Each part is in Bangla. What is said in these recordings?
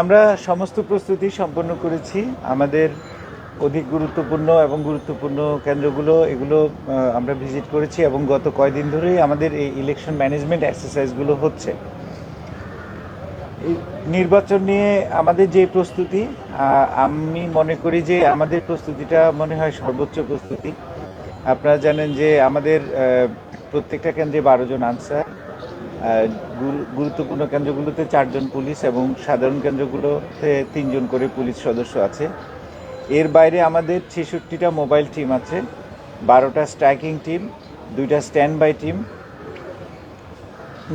আমরা সমস্ত প্রস্তুতি সম্পন্ন করেছি। আমাদের অধিক গুরুত্বপূর্ণ কেন্দ্রগুলো এগুলো আমরা ভিজিট করেছি এবং গত কয়েকদিন ধরেই আমাদের এই ইলেকশন ম্যানেজমেন্ট এক্সারসাইজগুলো হচ্ছে। এই নির্বাচন নিয়ে আমাদের যে প্রস্তুতি, আমি মনে করি যে আমাদের প্রস্তুতিটা মনে হয় সর্বোচ্চ প্রস্তুতি। আপনারা জানেন যে আমাদের প্রত্যেকটা কেন্দ্রে 12 জন আনসার, গুরুত্বপূর্ণ কেন্দ্রগুলোতে 4 জন পুলিশ এবং সাধারণ কেন্দ্রগুলোতে 3 জন করে পুলিশ সদস্য আছে। এর বাইরে আমাদের 66টা মোবাইল টিম আছে, 12টা স্ট্রাইকিং টিম, 2টা স্ট্যান্ড বাই টিম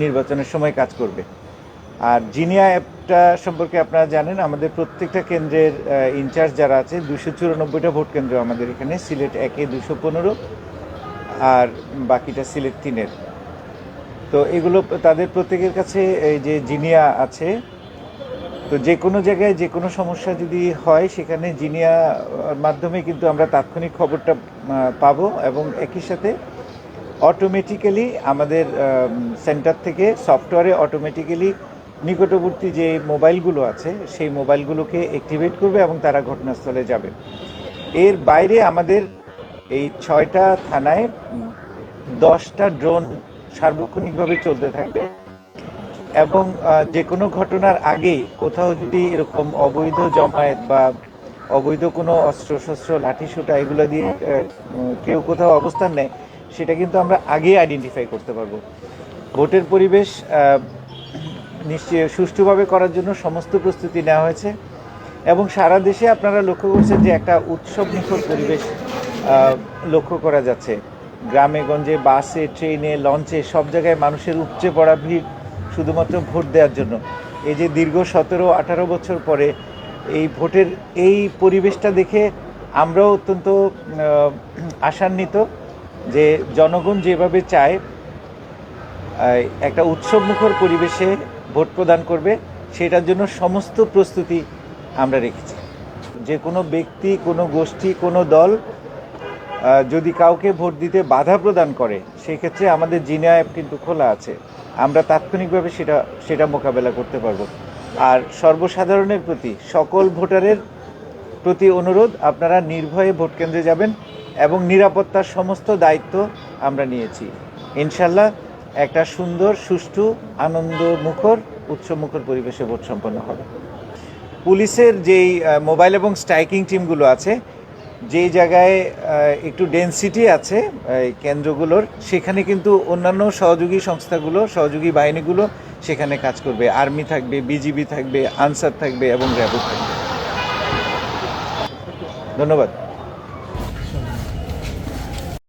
নির্বাচনের সময় কাজ করবে। আর জিনিয়া অ্যাপটা সম্পর্কে আপনারা জানেন, আমাদের প্রত্যেকটা কেন্দ্রের ইনচার্জ যারা আছে, 294টা ভোট কেন্দ্র আমাদের এখানে, সিলেট 1-এ 215 আর বাকিটা সিলেট 3-এর। তো এগুলো তাদের প্রত্যেকের কাছে এই যে জিনিয়া আছে, তো যে কোনো জায়গায় যে কোনো সমস্যা যদি হয় সেখানে জিনিয়া মাধ্যমে কিন্তু আমরা তাৎক্ষণিক খবরটা পাবো এবং একই সাথে অটোমেটিক্যালি আমাদের সেন্টার থেকে সফটওয়্যারে অটোমেটিক্যালি নিকটবর্তী যে মোবাইলগুলো আছে সেই মোবাইলগুলোকে অ্যাক্টিভেট করবে এবং তারা ঘটনাস্থলে যাবে। এর বাইরে আমাদের এই 6টা থানায় 10টা ড্রোন সার্বক্ষণিকভাবে চলতে থাকবে এবং যে কোনো ঘটনার আগে কোথাও যদি এরকম অবৈধ জমায়েত বা অবৈধ কোনো অস্ত্রশস্ত্র লাঠিসোঁটা এগুলো দিয়ে কেউ কোথাও অবস্থান নেয়, সেটা কিন্তু আমরা আগে আইডেন্টিফাই করতে পারবো। ভোটের পরিবেশ নিশ্চয় সুষ্ঠুভাবে করার জন্য সমস্ত প্রস্তুতি নেওয়া হয়েছে এবং সারা দেশে আপনারা লক্ষ্য করছেন যে একটা উৎসব মুখর পরিবেশ লক্ষ্য করা যাচ্ছে। গ্রামে গঞ্জে, বাসে, ট্রেনে, লঞ্চে সব জায়গায় মানুষের উপচে পড়া ভিড় শুধুমাত্র ভোট দেওয়ার জন্য। এই যে দীর্ঘ 17-18 বছর পরে এই ভোটের এই পরিবেশটা দেখে আমরাও অত্যন্ত আশান্বিত যে জনগণ যেভাবে চায় একটা উৎসবমুখর পরিবেশে ভোট প্রদান করবে, সেটার জন্য সমস্ত প্রস্তুতি আমরা রেখেছি। যে কোনো ব্যক্তি, কোনো গোষ্ঠী, কোনো দল যদি কাউকে ভোট দিতে বাধা প্রদান করে, সেক্ষেত্রে আমাদের জিনিয়া অ্যাপ কিন্তু খোলা আছে, আমরা তাৎক্ষণিকভাবে সেটা মোকাবেলা করতে পারবো। আর সর্বসাধারণের প্রতি, সকল ভোটারের প্রতি অনুরোধ, আপনারা নির্ভয়ে ভোট কেন্দ্রে যাবেন এবং নিরাপত্তার সমস্ত দায়িত্ব আমরা নিয়েছি। ইনশাল্লাহ একটা সুন্দর, সুষ্ঠু, আনন্দমুখর, উৎসবমুখর পরিবেশে ভোট সম্পন্ন হবে। পুলিশের যেই মোবাইল এবং স্ট্রাইকিং টিমগুলো আছে, যেই জায়গায় একটু ডেনসিটি আছে কেন্দ্রগুলোর, সেখানে কিন্তু অন্যান্য সহযোগী সংস্থাগুলো, সহযোগী বাহিনীগুলো সেখানে কাজ করবে। আর্মি থাকবে, বিজিবি থাকবে, আনসার থাকবে এবং র্যাবও থাকবে। ধন্যবাদ।